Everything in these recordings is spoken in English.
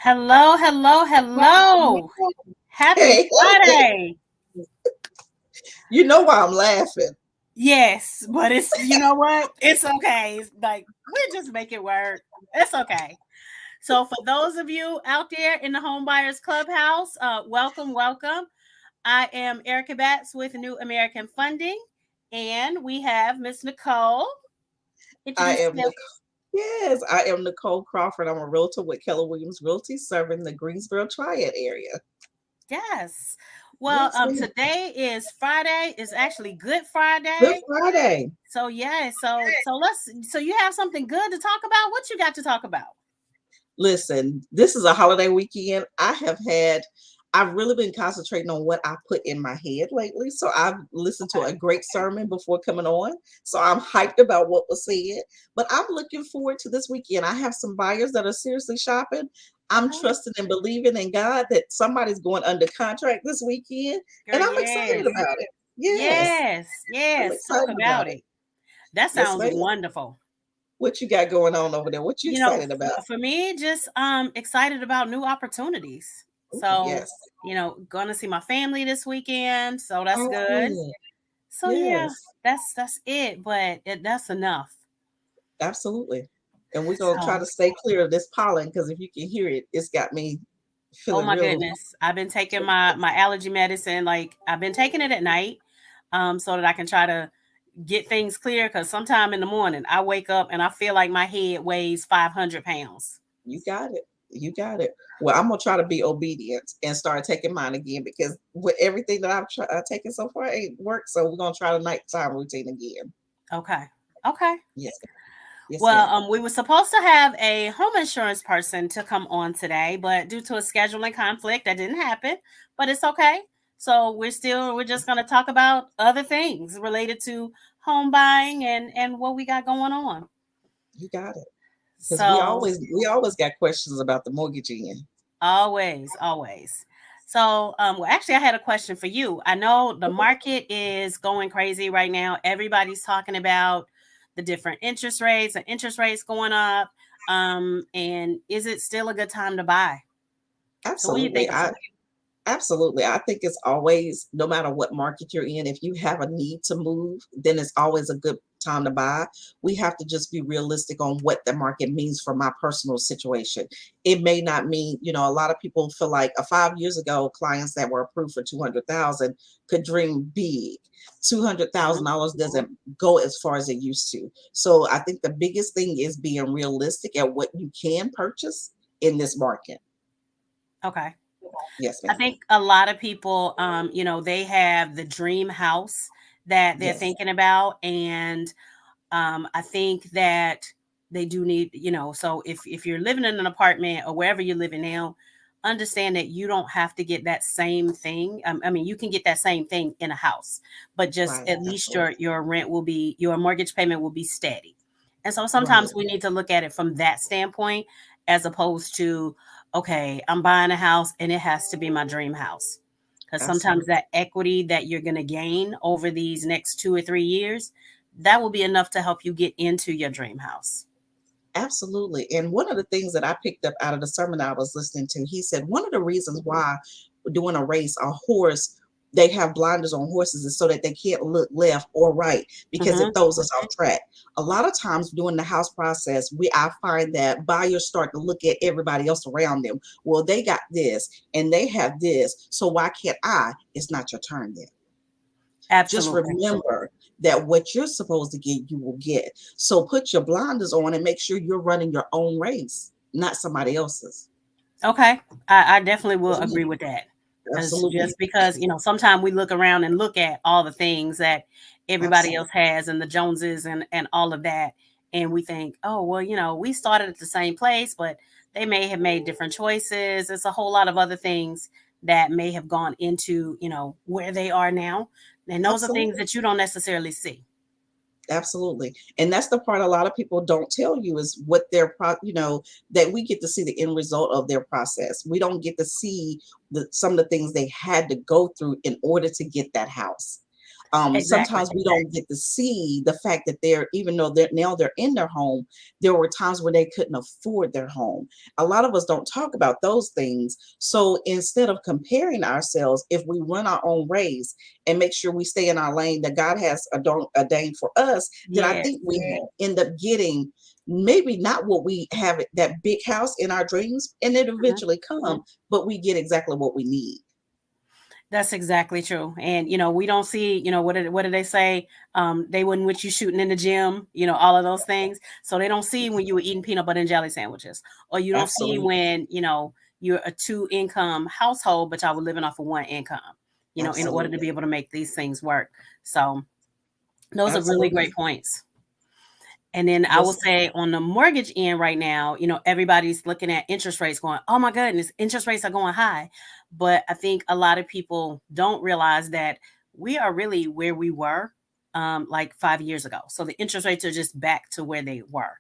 Hello, hello, hello. Happy Hey, Friday. you know why I'm laughing. Yes, but you know what? It's okay. It's like, we just make it work. It's okay. So, for those of you out there in the Home Buyers Clubhouse, welcome, welcome. I am Erica Batts with New American Funding, and we have Miss Nicole. I Introduce am yourself. yes, I am Nicole Crawford. I'm a realtor with Keller Williams Realty serving the Greensboro Triad area. Yes. Well, Yes, ma'am. today is Friday. It's actually Good Good Friday. Friday. So yeah, so you have something good to talk about? What you got to talk about? Listen, this is a holiday weekend. I've really been concentrating on what I put in my head lately. So I've listened to Okay. a great sermon before coming on. So I'm hyped about what was said. But I'm looking forward to this weekend. I have some buyers that are seriously shopping. I'm Okay. trusting and believing in God that somebody's going under contract this weekend. Girl, And I'm excited yes. about it. Yes, Yes. I'm Yes. Talk excited about about it. it. That Yes, sounds ma'am. wonderful. What you got going on over there? What you You know, excited about? for me, just excited about new opportunities. Oh, So, yes. gonna see my family this weekend, so that's Oh, good. good. So yeah, Yes. that's it, but that's enough. Absolutely. And we're gonna try So, to stay clear of this pollen because if you can hear it, it's got me oh feeling my real. goodness. I've been taking my allergy medicine. Like, I've been taking it at night, so that I can try to get things clear. Because sometime in the morning, I wake up and I feel like my head weighs 500 pounds. You got it. You got it. Well, I'm gonna try to be obedient and start taking mine again because with everything that taken so far ain't worked. So we're gonna try the nighttime routine again. Okay. Okay. Yes, yes, Well, ma'am. we were supposed to have a home insurance person to come on today, but due to a scheduling conflict, that didn't happen. But it's okay. So we're just going to talk about other things related to home buying and what we got going on. You got it. Because So we always got questions about the mortgage end. always, always. So, well, actually, I had a question for you. I know the market is going crazy right now. Everybody's talking about the different interest rates and interest rates going up. And is it still a good time to buy? So, what do you Absolutely. think about Absolutely. I think it's always, no matter what market you're in, if you have a need to move, then it's always a good time to buy. We have to just be realistic on what the market means for my personal situation. It may not mean, a lot of people feel like 5 years ago, clients that were approved for 200,000 could dream big. it? $200,000 doesn't go as far as it used to. So I think the biggest thing is being realistic at what you can purchase in this market. Okay. Yes, I ma'am. think a lot of people, they have the dream house that they're Yes. thinking about. And I think that they do need, so if you're living in an apartment or wherever you're living now, understand that you don't have to get that same thing. I mean, you can get that same thing in a house, but just Right. at least Absolutely. your mortgage payment will be steady. And so Right. sometimes we need to look at it from that standpoint, as opposed to, okay, I'm buying a house and it has to be my dream house. Because sometimes Absolutely. that equity that you're going to gain over these next 2 or 3 years, that will be enough to help you get into your dream house. Absolutely. And one of the things that I picked up out of the sermon I was listening to, he said one of the reasons why doing a race, a horse, they have blinders on horses is so that they can't look left or right because it Hmm. throws us off track. A lot of times during the house process, I find that buyers start to look at everybody else around them. Well, they got this and they have this. So why can't I? It's not your turn yet. Just Absolutely. remember that what you're supposed to get, you will get. So put your blinders on and make sure you're running your own race, not somebody else's. Okay. I definitely will Yes, ma'am. agree with that. Because Absolutely. just because, sometimes we look around and look at all the things that everybody Absolutely. else has and the Joneses and all of that. And we think, oh, well, we started at the same place, but they may have made different choices. It's a whole lot of other things that may have gone into, where they are now. And those are things Absolutely. that you don't necessarily see. Absolutely. And that's the part a lot of people don't tell you is what that we get to see the end result of their process. We don't get to see some of the things they had to go through in order to get that house. Exactly. Sometimes we don't get to see the fact that they're, even though they're in their home, there were times when they couldn't afford their home. A lot of us don't talk about those things. So instead of comparing ourselves, if we run our own race and make sure we stay in our lane that God has ordained for us, then I Yes. think we end up getting maybe not what we have, that big house in our dreams, and it Mhm. eventually come, but we get exactly what we need. That's exactly true. And we don't see, what did they say? They wouldn't with you shooting in the gym, all of those things. So they don't see when you were eating peanut butter and jelly sandwiches, or you don't see Absolutely. when, you're a two income household, but y'all were living off of one income, in order to Absolutely. be able to make these things work. So those are really Absolutely. great points. And then I will Was say on the mortgage end right now, everybody's looking at interest rates going, oh my goodness, interest rates are going high. But I think a lot of people don't realize that we are really where we were like 5 years ago. So the interest rates are just back to where they were.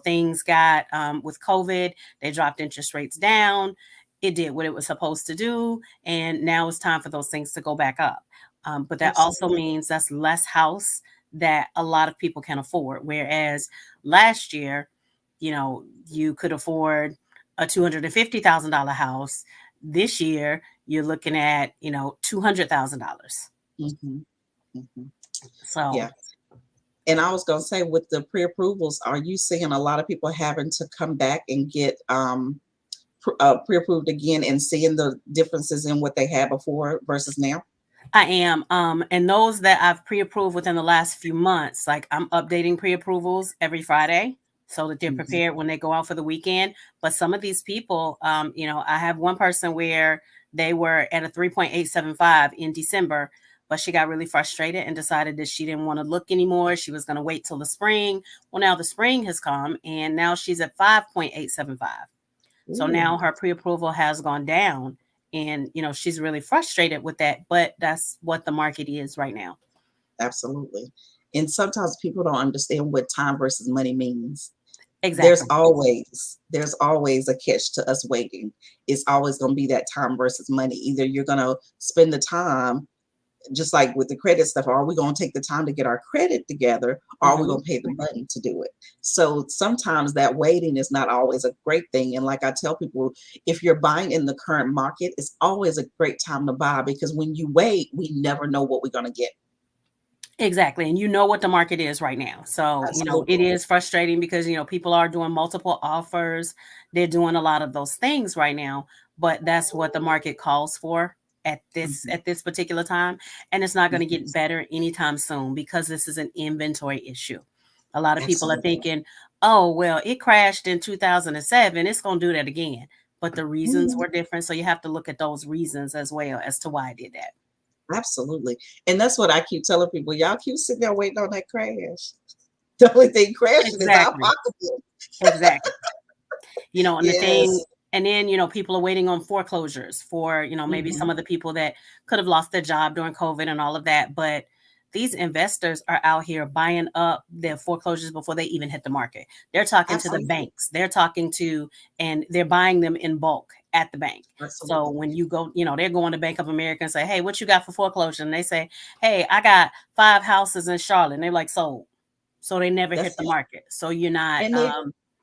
Things got with COVID, they dropped interest rates down. It did what it was supposed to do. And now it's time for those things to go back up. But that also absolutely. means that's less house that a lot of people can afford. Whereas last year, you could afford a $250,000 house. This year, you're looking at, $200,000. Hmm. Hmm. So Yeah. And I was gonna say, with the pre-approvals, are you seeing a lot of people having to come back and get pre-approved again, and seeing the differences in what they had before versus now? I am. And those that I've pre-approved within the last few months, like I'm updating pre-approvals every Friday so that they're Hmm. prepared when they go out for the weekend. But some of these people, I have one person where they were at a 3.875 in December, but she got really frustrated and decided that she didn't want to look anymore. She was going to wait till the spring. Well, now the spring has come and now she's at 5.875. So Ooh, now her pre-approval has gone down and she's really frustrated with that, but that's what the market is right now. absolutely. And sometimes people don't understand what time versus money means. There's Exactly. always a catch to us waiting. It's always going to be that time versus money. Either you're going to spend the time, just like with the credit stuff, are we going to take the time to get our credit together, or are we Hmm. going to pay the money to do it? So sometimes that waiting is not always a great thing. And like I tell people, if you're buying in the current market, it's always a great time to buy, because when you wait, we never know what we're going to get. Exactly. And you know what the market is right now. So, it Absolutely. is frustrating because, people are doing multiple offers. They're doing a lot of those things right now, but that's what the market calls for at this Mhm, at this particular time. And it's not going to mhm. get better anytime soon because this is an inventory issue. A lot of people are Absolutely. thinking, oh, well, it crashed in 2007. It's going to do that again. But the reasons Mhm. were different. So you have to look at those reasons as well as to why I did that. Absolutely. And that's what I keep telling people. Y'all keep sitting there waiting on that crash. The only thing crashing is our Exactly. pocketbook. Exactly. And the thing, Yes. and then, people are waiting on foreclosures for, maybe some Mhm. of the people that could have lost their job during COVID and all of that. But these investors are out here buying up their foreclosures before they even hit the market. They're talking to the Absolutely. banks. They're talking to, and they're buying them in bulk at the bank. So Absolutely. when you go, they're going to Bank of America and say, hey, what you got for foreclosure? And they say, hey, I got 5 houses in Charlotte. And they're like, sold. So they never hit That's the it. market. So you're not,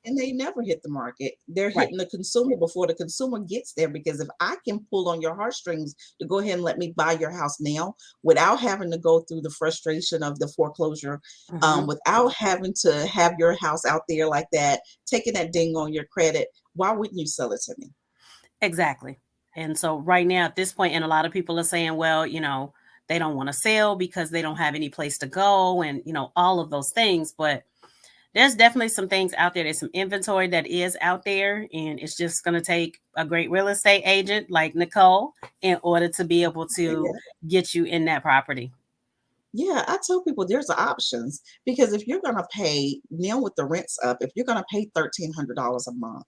And they never hit the market. They're right. hitting the consumer before the consumer gets there, because if I can pull on your heartstrings to go ahead and let me buy your house now without having to go through the frustration of the foreclosure, Mhm. without having to have your house out there like that, taking that ding on your credit, why wouldn't you sell it to me? Exactly. And so right now at this point, and a lot of people are saying, well, they don't want to sell because they don't have any place to go and, all of those things. But there's definitely some things out there. There's some inventory that is out there. And it's just going to take a great real estate agent like Nicole in order to be able to Yeah. get you in that property. Yeah, I tell people there's options, because if you're gonna pay now with the rents up, if you're gonna pay $1,300 a month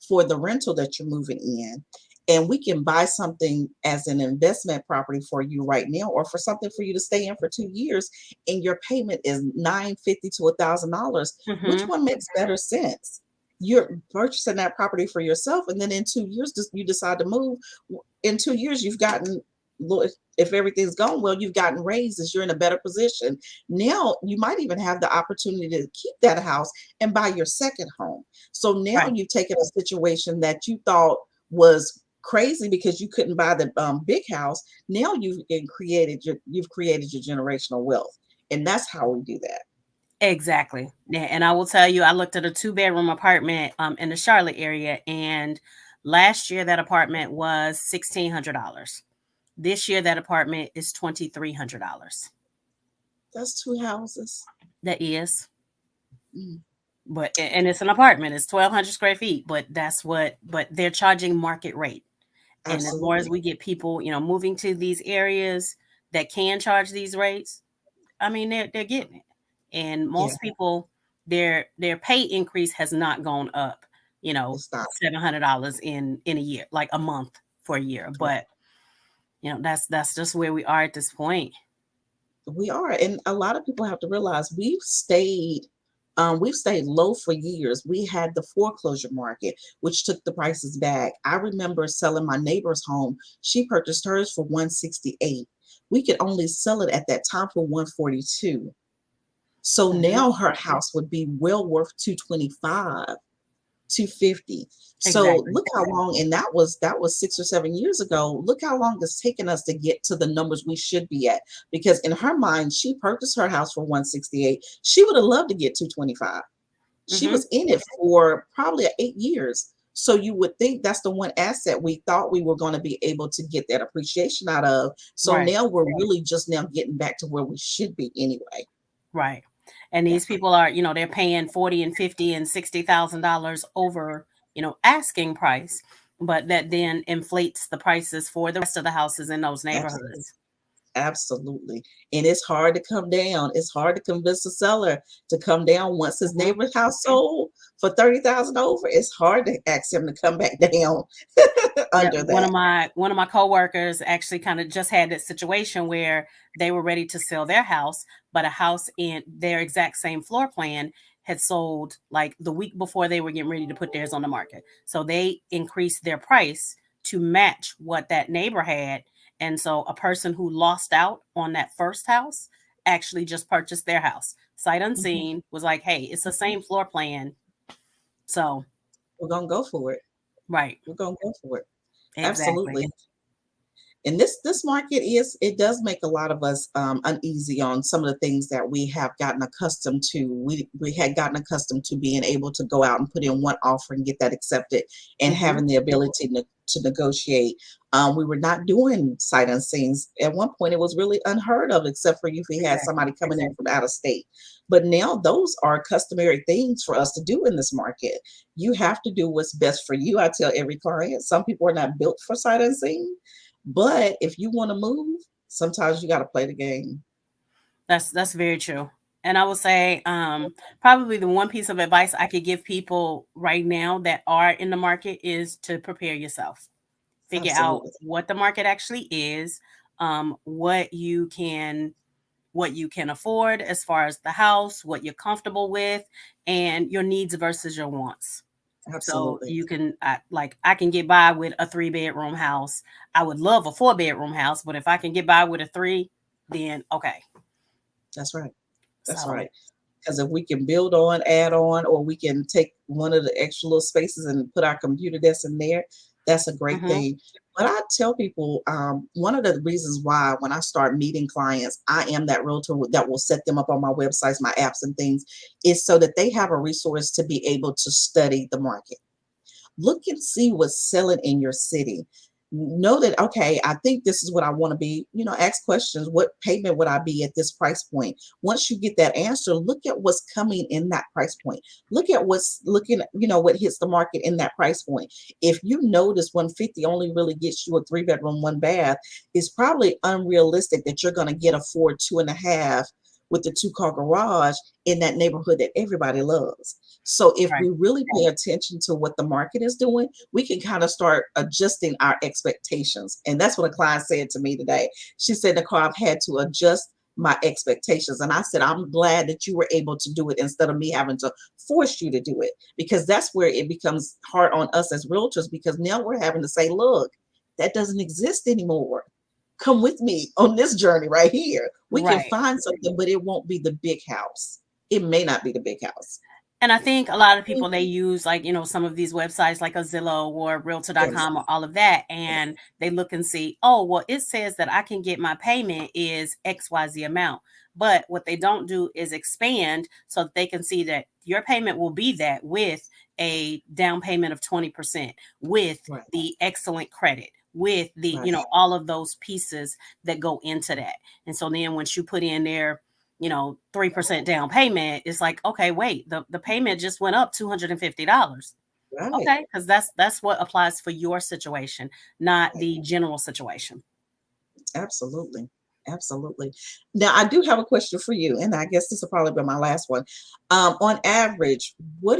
for the rental that you're moving in, and we can buy something as an investment property for you right now, or for something for you to stay in for 2 years, and your payment is $950 to $1,000, which Hmm. one makes better sense? You're purchasing that property for yourself, and then in 2 years, you decide to move. In 2 years, you've gotten Lord, if everything's going well, you've gotten raises, you're in a better position. Now you might even have the opportunity to keep that house and buy your second home. So now Right. you've taken a situation that you thought was crazy because you couldn't buy the big house. Now you've created your generational wealth, and that's how we do that. Exactly. Yeah, and I will tell you, I looked at a two-bedroom apartment in the Charlotte area, and last year that apartment was $1,600. This year that apartment is $2,300. That's two houses. That is, Mm, but and it's an apartment. It's 1,200 square feet, but that's what. But they're charging market rate. And as more as absolutely. we get people, moving to these areas that can charge these rates, I mean, they're getting it. And Yeah, most people, their pay increase has not gone up, it's not $700 in a year, like a month for a year. right. But that's just where we are at this point. We are, and a lot of people have to realize we've stayed low for years. We had the foreclosure market, which took the prices back. I remember selling my neighbor's home. She purchased hers for 168. We could only sell it at that time for 142. So Hmm. now her house would be well worth 225. 250. So Exactly. look how long, and that was 6 or 7 years ago. Look how long it's taken us to get to the numbers we should be at. Because in her mind, she purchased her house for 168. She would have loved to get 225. She Hmm. was in it for probably 8 years. So you would think that's the one asset we thought we were going to be able to get that appreciation out of. So Right. now we're really just now getting back to where we should be anyway. Right. And Yeah, these people are, they're paying 40 and 50 and $60,000 over, asking price, but that then inflates the prices for the rest of the houses in those absolutely. neighborhoods. Absolutely. And it's hard to come down. It's hard to convince a seller to come down once his Mhm. neighbor's house sold for 30,000 over. It's hard to ask him to come back down Yeah, under that. one of my coworkers actually kind of just had that situation where they were ready to sell their house, but a house in their exact same floor plan had sold like the week before they were getting ready to put theirs on the market. So they increased their price to match what that neighbor had. And so a person who lost out on that first house actually just purchased their house. Sight Mhm, unseen was like, hey, it's the mhm. same floor plan. So, We're going to go for it. right, We're going to go for it. exactly. Absolutely. And this market it does make a lot of us uneasy on some of the things that we have gotten accustomed to. We had gotten accustomed to being able to go out and put in one offer and get that accepted, and Hmm. having the ability to negotiate. We were not doing sight unseens at one point. It was really unheard of, except for if we had Exactly. somebody coming in from out of state. But now those are customary things for us to do in this market. You have to do what's best for you. I tell every client, some people are not built for sight unseen, but if you want to move, sometimes you got to play the game. That's very true. And I would say, probably the one piece of advice I could give people right now that are in the market is to prepare yourself. Figure out Absolutely. what the market actually is, what you can afford as far as the house, what you're comfortable with, and your needs versus your wants. So Absolutely. you can I can get by with a 3 bedroom house. I would love a 4 bedroom house, but if I can get by with a three, then okay. That's right. That's So right. Because if we can build on, add on, or we can take one of the extra little spaces and put our computer desk in there, that's a great mhm, thing. But I tell people, one of the reasons why when I start meeting clients, I am that realtor that will set them up on my websites, my apps, and things, is so that they have a resource to be able to study the market. Look and see what's selling in your city. Know that, okay, I think this is what I want to be. Ask questions. What payment would I be at this price point? Once you get that answer, look at what's coming in that price point. Look at what hits the market in that price point. If you notice 150 only really gets you a 3 bedroom, one bath, it's probably unrealistic that you're going to get a 4, 2.5 with the 2-car garage in that neighborhood that everybody loves. So if right. we really pay attention to what the market is doing, we can kind of start adjusting our expectations. And that's what a client said to me today. She said, Nicole, I've had to adjust my expectations. And I said, I'm glad that you were able to do it instead of me having to force you to do it, because that's where it becomes hard on us as realtors, because now we're having to say, look, that doesn't exist anymore. come with me on this journey right here. We can Right. find something, but it won't be the big house. It may not be the big house. And I think a lot of people, they use, like, some of these websites like a Zillow or Yes. realtor.com or all of that, and they look and see, oh, well, it says that I can get my payment is XYZ amount. But what they don't do is expand so that they can see that your payment will be that with a down payment of 20%, with Right. the excellent credit, with the, Right. all of those pieces that go into that. And so then once you put in there 3% down payment, it's like, okay, wait, the payment just went up $250. Right. Okay, because that's what applies for your situation, not the general situation. Absolutely. Absolutely. Now, I do have a question for you, and I guess this will probably be my last one. On average, what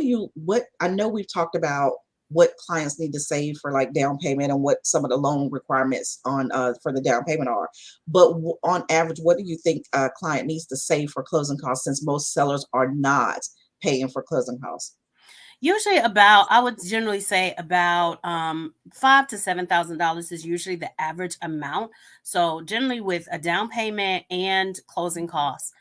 I know we've talked about what clients need to save for like down payment and what some of the loan requirements on for the down payment are. But on average, what do you think a client needs to save for closing costs since most sellers are not paying for closing costs? Usually about, I would generally say about $5,000 to $7,000 is usually the average amount. So generally with a down payment and closing costs,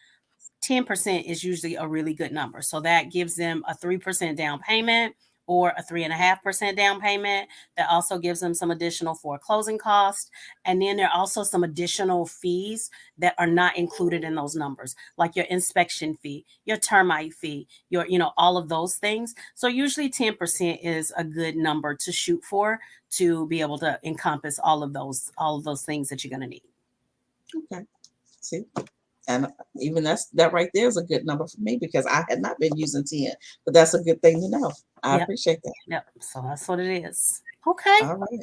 10% is usually a really good number. So that gives them a 3% down payment or a 3.5% down payment. That also gives them some additional for closing cost. And then there are also some additional fees that are not included in those numbers, like your inspection fee, your termite fee, all of those things. So usually 10% is a good number to shoot for, to be able to encompass all of those things that you're going to need. Okay. See, and even that right there is a good number for me because I had not been using 10, but that's a good thing to know. I Yep. appreciate that. Yep. So that's what it is. Okay. All right.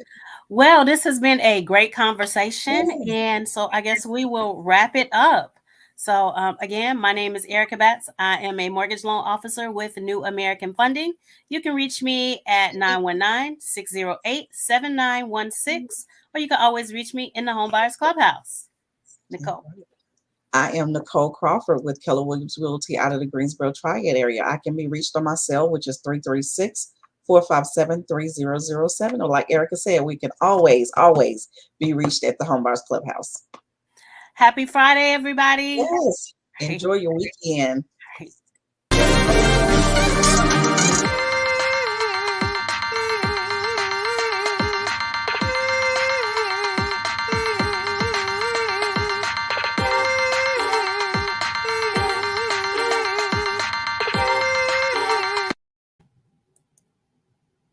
Well, this has been a great conversation. Yeah. And so I guess we will wrap it up. So, again, my name is Erica Batts. I am a mortgage loan officer with New American Funding. You can reach me at 919-608-7916, or you can always reach me in the Home Buyers Clubhouse. Nicole. I am Nicole Crawford with Keller Williams Realty out of the Greensboro Triad area. I can be reached on my cell, which is 336-457-3007. Or like Erica said, we can always be reached at the Home Buyers Clubhouse. Happy Friday, everybody. Yes. Enjoy your weekend.